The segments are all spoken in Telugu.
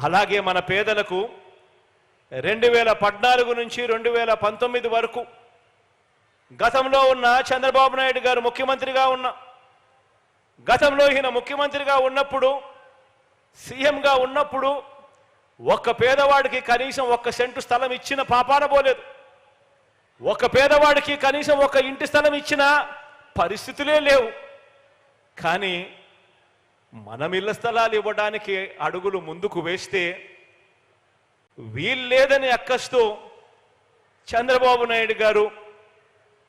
అలాగే మన పేదలకు 2014 నుంచి 2019 వరకు గతంలో ఉన్న చంద్రబాబు నాయుడు గారు ముఖ్యమంత్రిగా ఉన్న గతంలో ఈయన ముఖ్యమంత్రిగా ఉన్నప్పుడు సీఎంగా ఉన్నప్పుడు ఒక్క పేదవాడికి కనీసం 1 సెంటు స్థలం ఇచ్చిన పాపాన పోలేదు. ఒక్క పేదవాడికి కనీసం 1 ఇంటి స్థలం ఇచ్చిన పరిస్థితులే లేవు. కానీ మనం ఇళ్ల స్థలాలు ఇవ్వడానికి అడుగులు ముందుకు వేస్తే వీల్లేదని అక్కస్తూ చంద్రబాబు నాయుడు గారు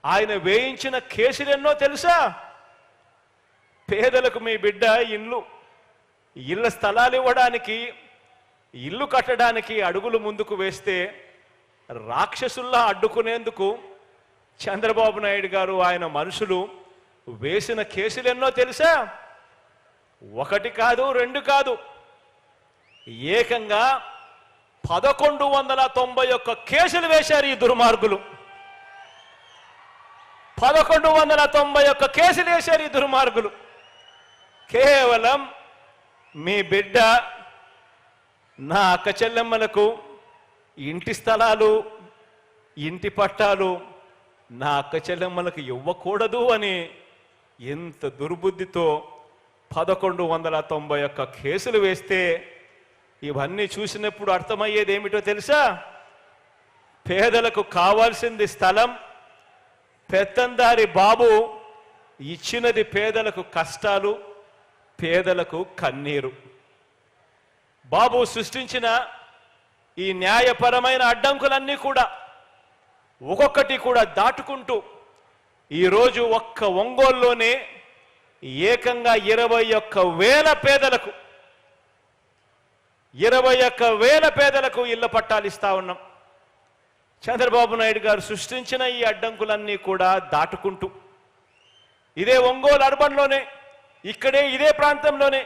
ఆయన వేయించిన కేసులెన్నో తెలుసా? పేదలకు మీ బిడ్డ ఇళ్ల స్థలాలు ఇవ్వడానికి ఇల్లు కట్టడానికి అడుగులు ముందుకు వేస్తే రాక్షసుల్లా అడ్డుకునేందుకు చంద్రబాబు నాయుడు గారు ఆయన మనుషులు వేసిన కేసులెన్నో తెలుసా? 1 కాదు 2 కాదు, ఏకంగా 1191 కేసులు వేశారు ఈ దుర్మార్గులు. 1191 కేసులు వేశారు ఈ దుర్మార్గులు. కేవలం మీ బిడ్డ నా అక్క చెల్లెమ్మలకు ఇంటి స్థలాలు ఇంటి పట్టాలు నా అక్క చెల్లెమ్మలకు ఇవ్వకూడదు అని ఎంత దుర్బుద్ధితో 1191 కేసులు వేస్తే ఇవన్నీ చూసినప్పుడు అర్థమయ్యేది ఏమిటో తెలుసా? పేదలకు కావాల్సింది స్థలం, పెత్తందారి బాబు ఇచ్చినది పేదలకు కష్టాలు, పేదలకు కన్నీరు. బాబు సృష్టించిన ఈ న్యాయపరమైన అడ్డంకులన్నీ కూడా ఒక్కొక్కటి కూడా దాటుకుంటూ ఈరోజు ఒక్క ఒంగోలులోనే ఏకంగా 21,000 పేదలకు 21,000 పేదలకు ఇళ్ల పట్టాలు ఇస్తా ఉన్నాం. చంద్రబాబు నాయుడు గారు సృష్టించిన ఈ అడ్డంకులన్నీ కూడా దాటుకుంటూ ఇదే ఒంగోలు అర్బన్లోనే ఇదే ప్రాంతంలోనే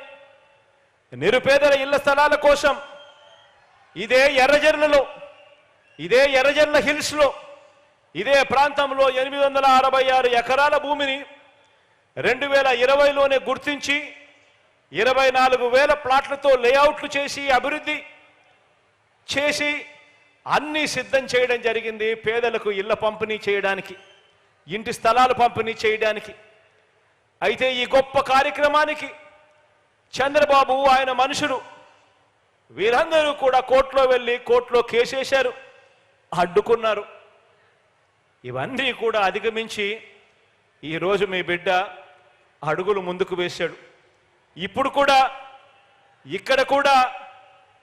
నిరుపేదల ఇళ్ల స్థలాల కోసం ఇదే ఎర్రజర్ల హిల్స్లో ఇదే ప్రాంతంలో 866 ఎకరాల భూమిని 2020లోనే గుర్తించి 24,000 ప్లాట్లతో లేఅవుట్లు చేసి అభివృద్ధి చేసి అన్నీ సిద్ధం చేయడం జరిగింది. పేదలకు ఇళ్ల పంపిణీ చేయడానికి, ఇంటి స్థలాలు పంపిణీ చేయడానికి. అయితే ఈ గొప్ప కార్యక్రమానికి చంద్రబాబు ఆయన మనుషులు వీరందరూ కూడా కోర్టులో వెళ్ళి కోర్టులో కేసేశారు, అడ్డుకున్నారు. ఇవన్నీ కూడా అధిగమించి ఈరోజు మీ బిడ్డ అడుగులు ముందుకు వేశాడు. ఇప్పుడు కూడా ఇక్కడ కూడా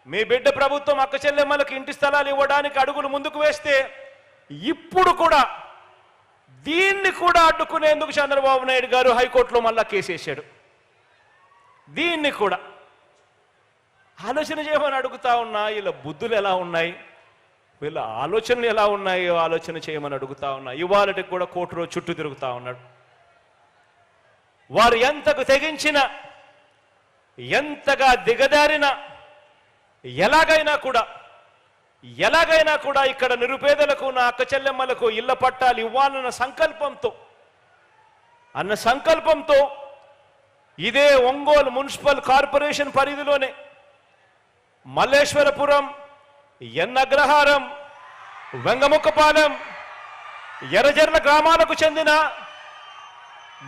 మీ బిడ్డ ప్రభుత్వం అక్క చెల్లెమ్మలకు ఇంటి స్థలాలు ఇవ్వడానికి అడుగులు ముందుకు వేస్తే ఇప్పుడు కూడా దీన్ని కూడా అడ్డుకునేందుకు చంద్రబాబు నాయుడు గారు హైకోర్టులో మళ్ళా కేసేశాడు. దీన్ని కూడా ఆలోచన చేయమని అడుగుతా ఉన్నా. వీళ్ళ బుద్ధులు ఎలా ఉన్నాయి, వీళ్ళ ఆలోచనలు ఎలా ఉన్నాయో ఆలోచన చేయమని అడుగుతా ఉన్నా. ఇవాళకి కూడా కోర్టులో చుట్టూ తిరుగుతా ఉన్నాడు. వారు ఎంతకు తెగించిన, ఎంతగా దిగదారిన ఎలాగైనా కూడా ఇక్కడ నిరుపేదలకు నా అక్క చెల్లెమ్మలకు ఇళ్ల పట్టాలు ఇవ్వాలన్న సంకల్పంతో ఇదే ఒంగోలు మున్సిపల్ కార్పొరేషన్ పరిధిలోనే మల్లేశ్వరపురం, ఎన్నగ్రహారం, వెంగముక్కపాలెం, ఎర్రజర్ల గ్రామాలకు చెందిన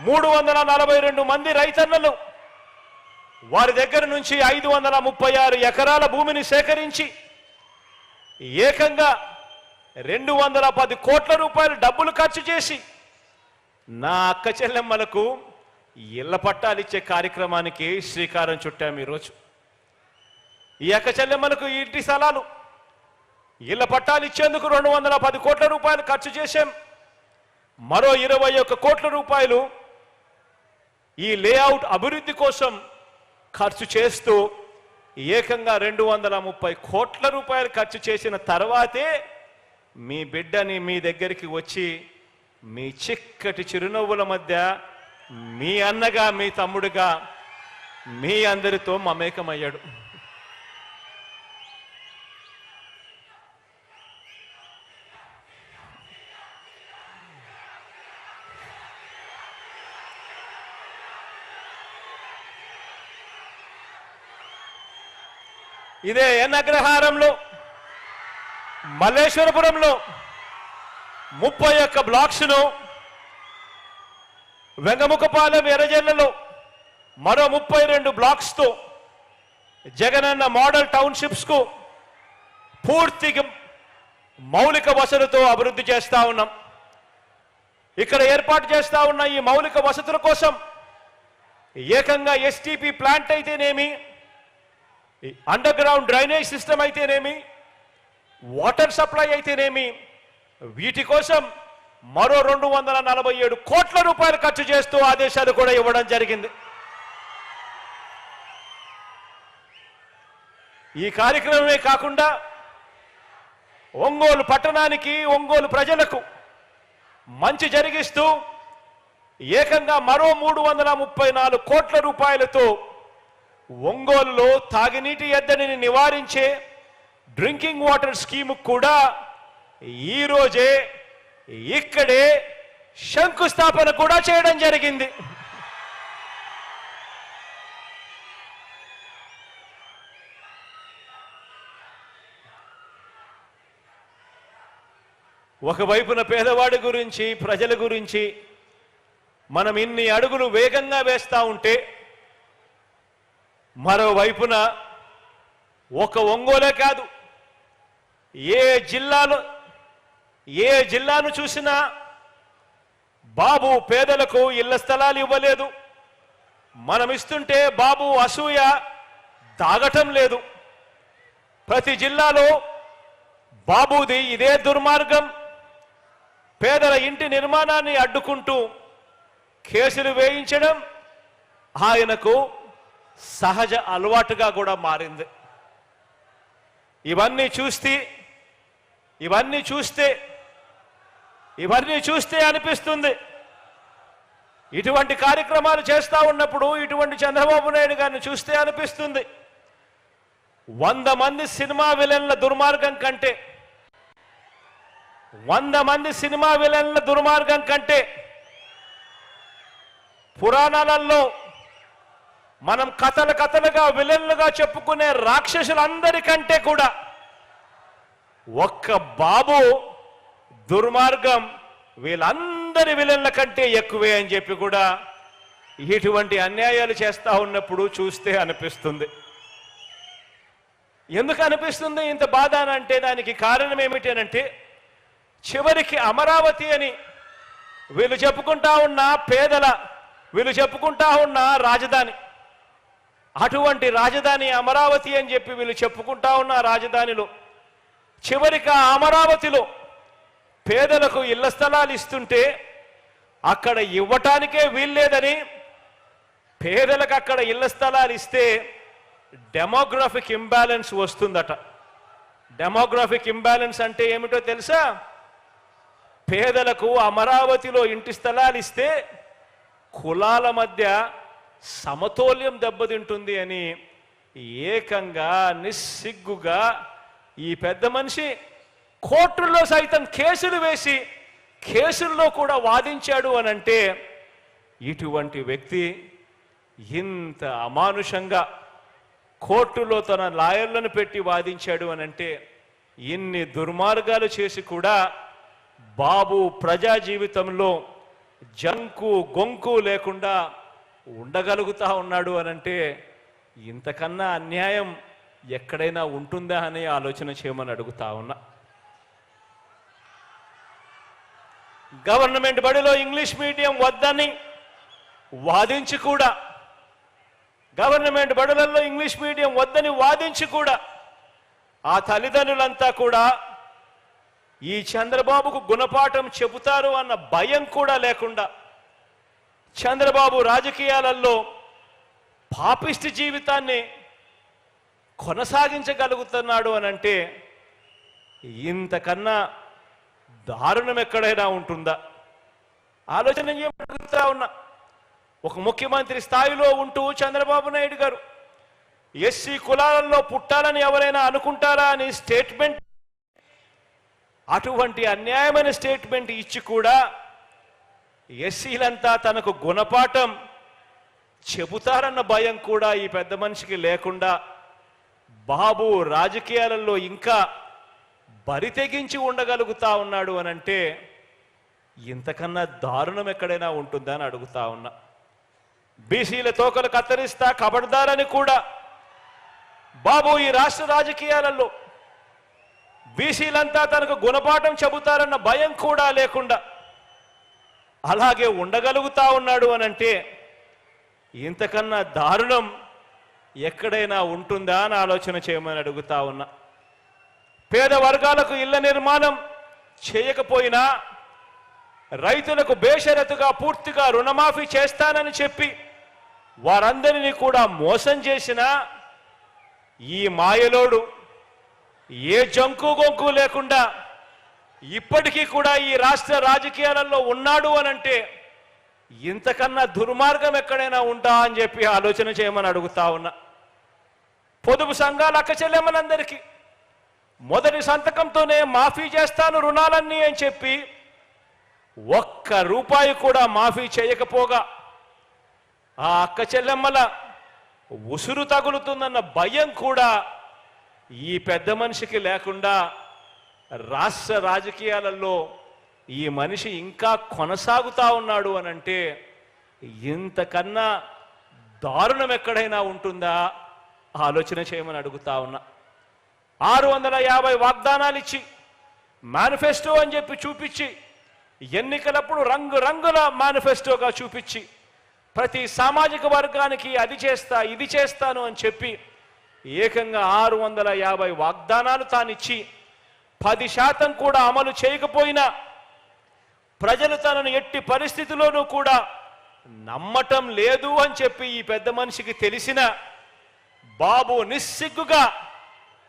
342 మంది రైతన్నలు వారి దగ్గర నుంచి 536 ఎకరాల భూమిని సేకరించి ఏకంగా 210 కోట్ల రూపాయలు డబ్బులు ఖర్చు చేసి నా అక్క చెల్లెమ్మలకు ఇళ్ల పట్టాలు ఇచ్చే కార్యక్రమానికి శ్రీకారం చుట్టాము. ఈరోజు ఈ అక్క చెల్లెమ్మలకు ఇంటి స్థలాలు ఇళ్ల పట్టాలు ఇచ్చేందుకు 210 కోట్ల రూపాయలు ఖర్చు చేశాం. మరో 21 కోట్ల రూపాయలు ఈ లేఅవుట్ అభివృద్ధి కోసం ఖర్చు చేస్తూ ఏకంగా 230 కోట్ల రూపాయలు ఖర్చు చేసిన తర్వాతే మీ బిడ్డని మీ దగ్గరికి వచ్చి మీ చిక్కటి చిరునవ్వుల మధ్య మీ అన్నగా, మీ తమ్ముడుగా, మీ అందరితో మమేకమయ్యాడు. ఇదే ఎన్ అగ్రహారంలో, మల్లేశ్వరపురంలో 31 బ్లాక్స్ను, వెంగముఖపాలెం, ఎర్రజల్లలో మరో 32 బ్లాక్స్తో జగనన్న మోడల్ టౌన్షిప్స్కు పూర్తిగా మౌలిక వసతులతో అభివృద్ధి చేస్తా ఉన్నాం. ఇక్కడ ఏర్పాటు చేస్తా ఉన్న ఈ మౌలిక వసతుల కోసం ఏకంగా ఎస్టీపీ ప్లాంట్ అయితేనేమి, అండర్ గ్రౌండ్ డ్రైనేజ్ సిస్టమ్ అయితేనేమి, వాటర్ సప్లై అయితేనేమి, వీటి కోసం మరో 247 కోట్ల రూపాయలు ఖర్చు చేస్తూ ఆదేశాలు కూడా ఇవ్వడం జరిగింది. ఈ కార్యక్రమమే కాకుండా ఒంగోలు పట్టణానికి, ఒంగోలు ప్రజలకు మంచి జరిగిస్తూ ఏకంగా మరో 334 కోట్ల రూపాయలతో ఒంగోలులో తాగునీటి ఎద్దడిని నివారించే డ్రింకింగ్ వాటర్ స్కీమ్ కూడా ఈరోజే ఇక్కడే శంకుస్థాపన కూడా చేయడం జరిగింది. ఒకవైపున పేదవాడి గురించి, ప్రజల గురించి మనం ఇన్ని అడుగులు వేగంగా వేస్తా ఉంటే, మరోవైపున ఒక ఒంగోలే కాదు, ఏ జిల్లాను చూసినా బాబు పేదలకు ఇళ్ల స్థలాలు ఇవ్వలేదు, మనం ఇస్తుంటే బాబు అసూయ దాగటం లేదు. ప్రతి జిల్లాలో బాబుది ఇదే దుర్మార్గం. పేదల ఇంటి నిర్మాణాన్ని అడ్డుకుంటూ కేసులు వేయించడం ఆయనకు సహజ అలవాటుగా కూడా మారింది. ఇవన్నీ చూస్తే అనిపిస్తుంది, ఇటువంటి కార్యక్రమాలు చేస్తా ఉన్నప్పుడు, ఇటువంటి చంద్రబాబు నాయుడు గారిని చూస్తే అనిపిస్తుంది, 100 మంది సినిమా విలన్ల దుర్మార్గం కంటే, 100 మంది సినిమా విలన్ల దుర్మార్గం కంటే, పురాణాలలో మనం కథలుగా విలన్లుగా చెప్పుకునే రాక్షసులందరికంటే కూడా ఒక్క బాబు దుర్మార్గం వీళ్ళందరి విలన్ల కంటే ఎక్కువే అని చెప్పి కూడా ఇటువంటి అన్యాయాలు చేస్తా ఉన్నప్పుడు చూస్తే అనిపిస్తుంది. ఎందుకు అనిపిస్తుంది ఇంత బాధ అంటే దానికి కారణం ఏమిటి అంటే, చివరికి అమరావతి అని వీళ్ళు చెప్పుకుంటా ఉన్న వీళ్ళు చెప్పుకుంటా ఉన్న రాజధాని, అటువంటి రాజధాని అమరావతి అని చెప్పి వీళ్ళు చెప్పుకుంటా ఉన్న రాజధానిలో చివరికి అమరావతిలో పేదలకు ఇళ్ల స్థలాలు ఇస్తుంటే అక్కడ ఇవ్వటానికే వీల్లేదని, పేదలకు అక్కడ ఇళ్ల స్థలాలు ఇస్తే డెమోగ్రఫిక్ ఇంబ్యాలెన్స్ వస్తుందట. డెమోగ్రఫిక్ ఇంబ్యాలెన్స్ అంటే ఏమిటో తెలుసా? పేదలకు అమరావతిలో ఇంటి స్థలాలు ఇస్తే కులాల మధ్య సమతౌల్యం దెబ్బతింటుంది అని ఏకంగా నిస్సిగ్గుగా ఈ పెద్ద మనిషి కోర్టుల్లో సైతం కేసులు వేసి కేసుల్లో కూడా వాదించాడు అని అంటే, ఇటువంటి వ్యక్తి ఇంత అమానుషంగా కోర్టులో తన లాయర్లను పెట్టి వాదించాడు అని అంటే, ఇన్ని దుర్మార్గాలు చేసి కూడా బాబు ప్రజా జీవితంలో జంకు గొంకు లేకుండా ఉండగలుగుతా ఉన్నాడు అనంటే, ఇంతకన్నా అన్యాయం ఎక్కడైనా ఉంటుందా అనే ఆలోచన చేయమని అడుగుతా ఉన్నా. గవర్నమెంట్ బడిలో ఇంగ్లీష్ మీడియం వద్దని వాదించి కూడా, గవర్నమెంట్ బడులలో ఇంగ్లీష్ మీడియం వద్దని వాదించి కూడా ఆ తల్లిదండ్రులంతా కూడా ఈ చంద్రబాబుకు గుణపాఠం చెబుతారు అన్న భయం కూడా లేకుండా చంద్రబాబు రాజకీయాలలో పాపిష్టి జీవితాన్ని కొనసాగించగలుగుతున్నాడు అనంటే, ఇంతకన్నా దారుణం ఎక్కడైనా ఉంటుందా? ఆలోచన చేయగలుగుతా ఉన్నా. ఒక ముఖ్యమంత్రి స్థాయిలో ఉంటూ చంద్రబాబు నాయుడు గారు ఎస్సీ కులాలలో పుట్టాలని ఎవరైనా అనుకుంటారా అని స్టేట్మెంట్, అటువంటి అన్యాయమైన స్టేట్మెంట్ ఇచ్చి కూడా ఎస్సీలంతా తనకు గుణపాఠం చెబుతారన్న భయం కూడా ఈ పెద్ద మనిషికి లేకుండా బాబు రాజకీయాలలో ఇంకా బరి తెగించి ఉండగలుగుతా ఉన్నాడు అనంటే ఇంతకన్నా దారుణం ఎక్కడైనా ఉంటుందా అని అడుగుతా ఉన్నా. బీసీల తోకలు కత్తిరిస్తా కబడ్దారని కూడా బాబు ఈ రాష్ట్ర రాజకీయాలలో బీసీలంతా తనకు గుణపాఠం చెబుతారన్న భయం కూడా లేకుండా అలాగే ఉండగలుగుతా ఉన్నాడు అనంటే ఇంతకన్నా దారుణం ఎక్కడైనా ఉంటుందా అని ఆలోచన చేయమని అడుగుతా ఉన్నా. పేద వర్గాలకు ఇళ్ల నిర్మాణం చేయకపోయినా రైతులకు బేషరతుగా పూర్తిగా రుణమాఫీ చేస్తానని చెప్పి వారందరినీ కూడా మోసం చేసిన ఈ మాయలోడు ఏ జంకు గొంకు లేకుండా ఇప్పటికీ కూడా ఈ రాష్ట్ర రాజకీయాలలో ఉన్నాడు అనంటే ఇంతకన్నా దుర్మార్గం ఎక్కడైనా ఉంటా అని చెప్పి ఆలోచన చేయమని అడుగుతా ఉన్నా. పొదుపు సంఘాల అక్క చెల్లెమ్మలందరికీ మొదటి సంతకంతోనే మాఫీ చేస్తాను రుణాలన్నీ అని చెప్పి ఒక్క రూపాయి కూడా మాఫీ చేయకపోగా ఆ అక్క చెల్లెమ్మల ఉసురు తగులుతుందన్న భయం కూడా ఈ పెద్ద మనిషికి లేకుండా రాష్ట్ర రాజకీయాలలో ఈ మనిషి ఇంకా కొనసాగుతా ఉన్నాడు అనంటే ఇంతకన్నా దారుణం ఎక్కడైనా ఉంటుందా ఆలోచన చేయమని అడుగుతా ఉన్నా. 650 వాగ్దానాలు ఇచ్చి మేనిఫెస్టో అని చెప్పి చూపించి ఎన్నికలప్పుడు రంగురంగుల మేనిఫెస్టోగా చూపించి ప్రతి సామాజిక వర్గానికి అది చేస్తా ఇది చేస్తాను అని చెప్పి ఏకంగా 650 వాగ్దానాలు తానిచ్చి 10% కూడా అమలు చేయకపోయినా ప్రజలు తనను ఎట్టి పరిస్థితిలోనూ కూడా నమ్మటం లేదు అని చెప్పి ఈ పెద్ద మనిషికి తెలిసిన బాబు నిస్సిగ్గుగా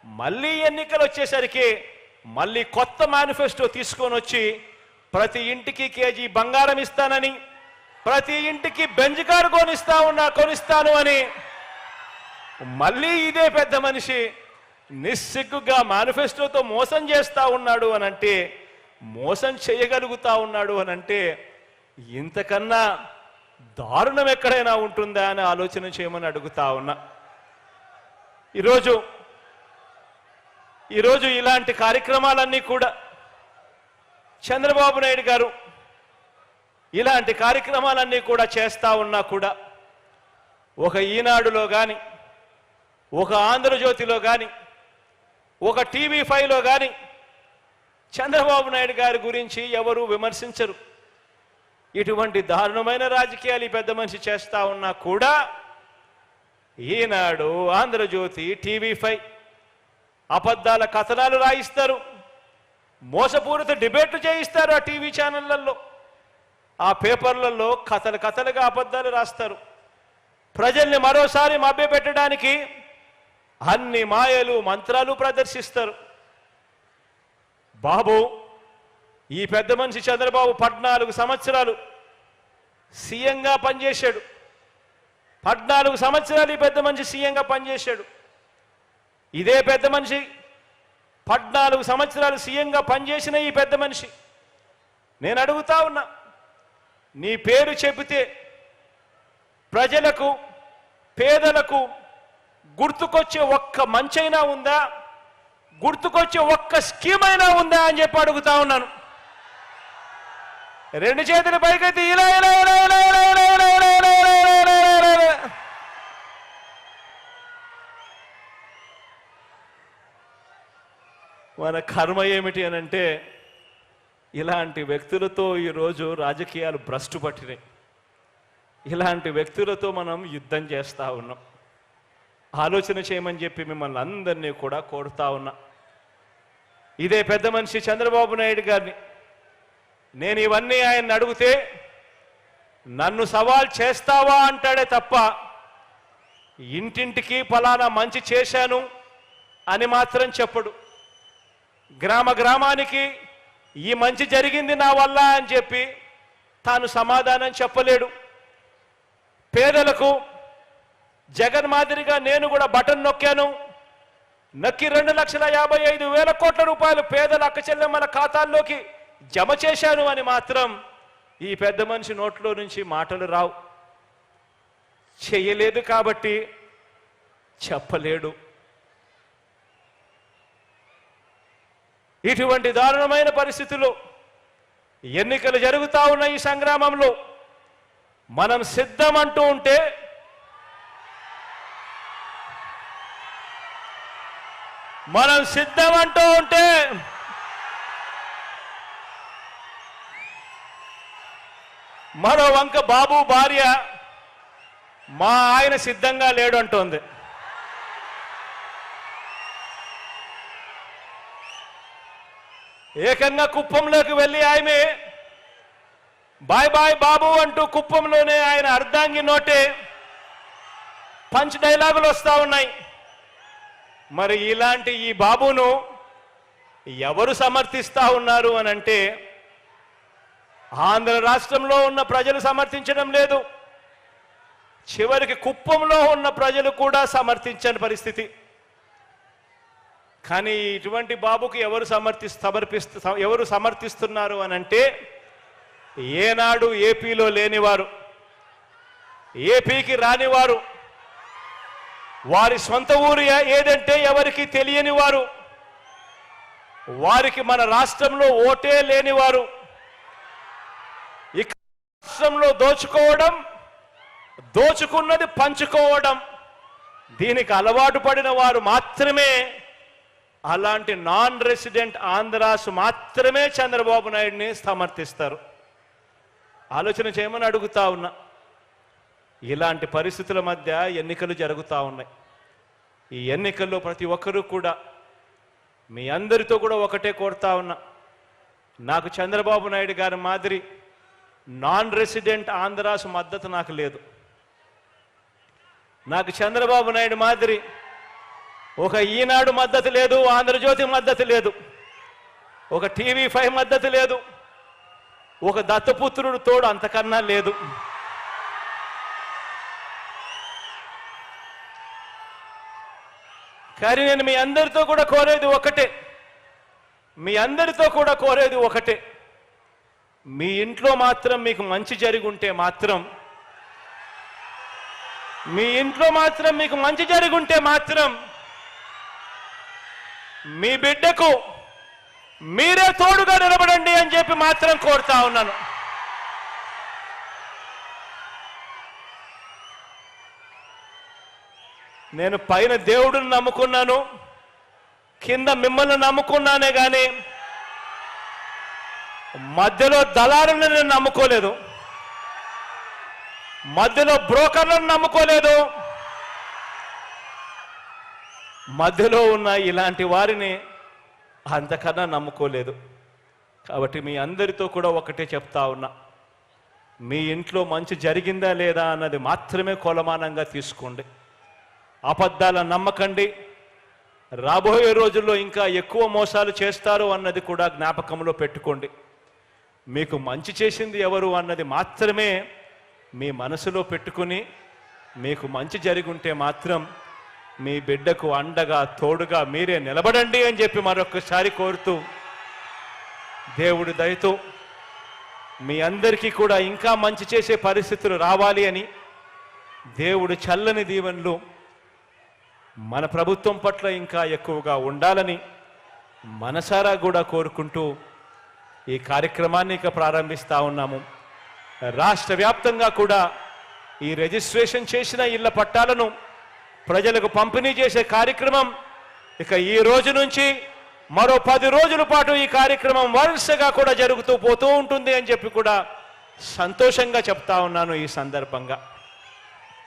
మళ్ళీ ఎన్నికలు వచ్చేసరికి మళ్ళీ కొత్త మేనిఫెస్టో తీసుకొని వచ్చి ప్రతి ఇంటికి కేజీ బంగారం ఇస్తానని ప్రతి ఇంటికి బెంజ్ కారు కొనిస్తాను అని మళ్ళీ ఇదే పెద్ద మనిషి నిస్సిగ్గుగా మేనిఫెస్టోతో మోసం చేస్తా ఉన్నాడు అనంటే మోసం చేయగలుగుతా ఉన్నాడు అనంటే ఇంతకన్నా దారుణం ఎక్కడైనా ఉంటుందా అని ఆలోచన చేయమని అడుగుతా ఉన్నా. ఈరోజు ఇలాంటి కార్యక్రమాలన్నీ కూడా చంద్రబాబు నాయుడు గారు ఇలాంటి కార్యక్రమాలన్నీ కూడా చేస్తా ఉన్నా కూడా ఒక ఈనాడులో కానీ ఒక ఆంధ్రజ్యోతిలో కానీ ఒక TV5లో కానీ చంద్రబాబు నాయుడు గారి గురించి ఎవరు విమర్శించరు. ఇటువంటి దారుణమైన రాజకీయాలు ఈ పెద్ద మనిషి చేస్తా ఉన్నా కూడా ఈనాడు ఆంధ్రజ్యోతి TV5 అబద్ధాల కథనాలు రాయిస్తారు, మోసపూరిత డిబేట్లు చేయిస్తారు. ఆ టీవీ ఛానళ్లలో ఆ పేపర్లలో కథలుగా అబద్ధాలు రాస్తారు. ప్రజల్ని మరోసారి మభ్యపెట్టడానికి అన్ని మాయలు మంత్రాలు ప్రదర్శిస్తారు. బాబు ఈ పెద్ద మనిషి చంద్రబాబు 14 సంవత్సరాలు సీఎంగా పనిచేశాడు. 14 సంవత్సరాలు ఈ పెద్ద మనిషి సీఎంగా పనిచేశాడు. ఇదే పెద్ద మనిషి 14 సంవత్సరాలు సీఎంగా పనిచేసిన ఈ పెద్ద మనిషి నేను అడుగుతా ఉన్నా, నీ పేరు చెబితే ప్రజలకు పేదలకు గుర్తుకొచ్చే ఒక్క మంచైనా ఉందా, గుర్తుకొచ్చే ఒక్క స్కీమ్ అయినా ఉందా అని చెప్పి అడుగుతా ఉన్నాను. 2 చేతుల పైకైతే ఇలా ఇలా ఇలా ఇలా ఇలా ఇలా ఇలా ఇలా ఇలా ఇలా ఇలా ఇలా. మన కర్మ ఏమిటి అనంటే ఇలాంటి వ్యక్తులతో ఈరోజు రాజకీయాలు భ్రష్టు పట్టినాయి. ఇలాంటి వ్యక్తులతో మనం యుద్ధం చేస్తూ ఉన్నాం. ఆలోచన చేయమని చెప్పి మిమ్మల్ని అందరినీ కూడా కోరుతా ఉన్నా. ఇదే పెద్ద మనిషి చంద్రబాబు నాయుడు గారిని నేను ఇవన్నీ ఆయన్ని అడిగితే నన్ను సవాల్ చేస్తావా అంటాడే తప్ప ఇంటింటికి ఫలానా మంచి చేశాను అని మాత్రం చెప్పడు. గ్రామానికి ఈ మంచి జరిగింది నా వల్ల అని చెప్పి తాను సమాధానం చెప్పలేడు. పేదలకు జగన్ మాదిరిగా నేను కూడా బటన్ నొక్కాను, నొక్కి 2,55,000 కోట్ల రూపాయలు పేదల అక్క చెల్లెమ్మల ఖాతాల్లోకి జమ చేశాను అని మాత్రం ఈ పెద్ద మనిషి నోట్లో నుంచి మాటలు రావు. చేయలేదు కాబట్టి చెప్పలేడు. ఇటువంటి దారుణమైన పరిస్థితుల్లో ఎన్నికలు జరుగుతా ఉన్న ఈ సంగ్రామంలో మనం సిద్ధం అంటూ ఉంటే మరో వంక బాబు భార్య మా ఆయన సిద్ధంగా లేడు అంటోంది. ఏకంగా కుప్పంలోకి వెళ్ళి ఆమె బాయ్ బాయ్ బాబు అంటూ కుప్పంలోనే ఆయన అర్ధాంగి నోటే పంచ్ డైలాగులు వస్తా ఉన్నాయి. మరి ఇలాంటి ఈ బాబును ఎవరు సమర్థిస్తా ఉన్నారు అని అంటే ఆంధ్ర రాష్ట్రంలో ఉన్న ప్రజలు సమర్థించడం లేదు. చివరికి కుప్పంలో ఉన్న ప్రజలు కూడా సమర్థించని పరిస్థితి. కానీ ఇటువంటి బాబుకి ఎవరు సమర్థిస్తున్నారు అని అంటే ఏనాడు ఏపీలో లేనివారు, ఏపీకి రానివారు, వారి సొంత ఊరు ఏదంటే ఎవరికి తెలియని వారు, వారికి మన రాష్ట్రంలో ఓటే లేనివారు, ఇక రాష్ట్రంలో దోచుకోవడం, దోచుకున్నది పంచుకోవడం, దీనికి అలవాటు పడిన వారు మాత్రమే, అలాంటి నాన్ రెసిడెంట్ ఆంధ్రాస్ మాత్రమే చంద్రబాబు నాయుడిని సమర్థిస్తారు. ఆలోచన చేయమని అడుగుతా ఉన్నా. ఇలాంటి పరిస్థితుల మధ్య ఎన్నికలు జరుగుతూ ఉన్నాయి. ఈ ఎన్నికల్లో ప్రతి ఒక్కరూ కూడా మీ అందరితో కూడా ఒకటే కోరుతా ఉన్నా, నాకు చంద్రబాబు నాయుడు గారి మాదిరి నాన్ రెసిడెంట్ ఆంధ్రాస్ మద్దతు నాకు లేదు. నాకు చంద్రబాబు నాయుడు మాదిరి ఒక ఈనాడు మద్దతు లేదు, ఆంధ్రజ్యోతి మద్దతు లేదు, ఒక TV5 మద్దతు లేదు, ఒక దత్తపుత్రుడు తోడు అంతకన్నా లేదు. కానీ నేను మీ అందరితో కూడా కోరేది ఒకటే, మీ ఇంట్లో మాత్రం మీకు మంచి జరిగి ఉంటే మాత్రం, మీ బిడ్డకు మీరే తోడుగా నిలబడండి అని చెప్పి మాత్రం కోరుతా ఉన్నాను. నేను పైన దేవుడిని నమ్ముకున్నాను, కింద మిమ్మల్ని నమ్ముకున్నానే కానీ మధ్యలో దళారులను నేను నమ్ముకోలేదు, మధ్యలో బ్రోకర్లను నమ్ముకోలేదు, మధ్యలో ఉన్న ఇలాంటి వారిని అంతకన్నా నమ్ముకోలేదు. కాబట్టి మీ అందరితో కూడా ఒకటే చెప్తా ఉన్నా, మీ ఇంట్లో మంచి జరిగిందా లేదా అన్నది మాత్రమే కొలమానంగా తీసుకోండి. అబద్ధాల నమ్మకండి. రాబోయే రోజుల్లో ఇంకా ఎక్కువ మోసాలు చేస్తారు అన్నది కూడా జ్ఞాపకంలో పెట్టుకోండి. మీకు మంచి చేసింది ఎవరు అన్నది మాత్రమే మీ మనసులో పెట్టుకుని, మీకు మంచి జరిగుంటే మాత్రం మీ బిడ్డకు అండగా తోడుగా మీరే నిలబడండి అని చెప్పి మరొకసారి కోరుతూ, దేవుడి దయతో మీ అందరికీ కూడా ఇంకా మంచి చేసే పరిస్థితులు రావాలి అని, దేవుడి చల్లని దీవెనలు మన ప్రభుత్వం పట్ల ఇంకా ఎక్కువగా ఉండాలని మనసారా కూడా కోరుకుంటూ ఈ కార్యక్రమాన్ని ఇక ప్రారంభిస్తా ఉన్నాము. రాష్ట్ర వ్యాప్తంగా కూడా ఈ రిజిస్ట్రేషన్ చేసిన ఇళ్ల పట్టాలను ప్రజలకు పంపిణీ చేసే కార్యక్రమం ఇక ఈ రోజు నుంచి మరో 10 రోజుల పాటు ఈ కార్యక్రమం వరుసగా కూడా జరుగుతూ పోతూ ఉంటుంది అని చెప్పి కూడా సంతోషంగా చెప్తా ఉన్నాను ఈ సందర్భంగా.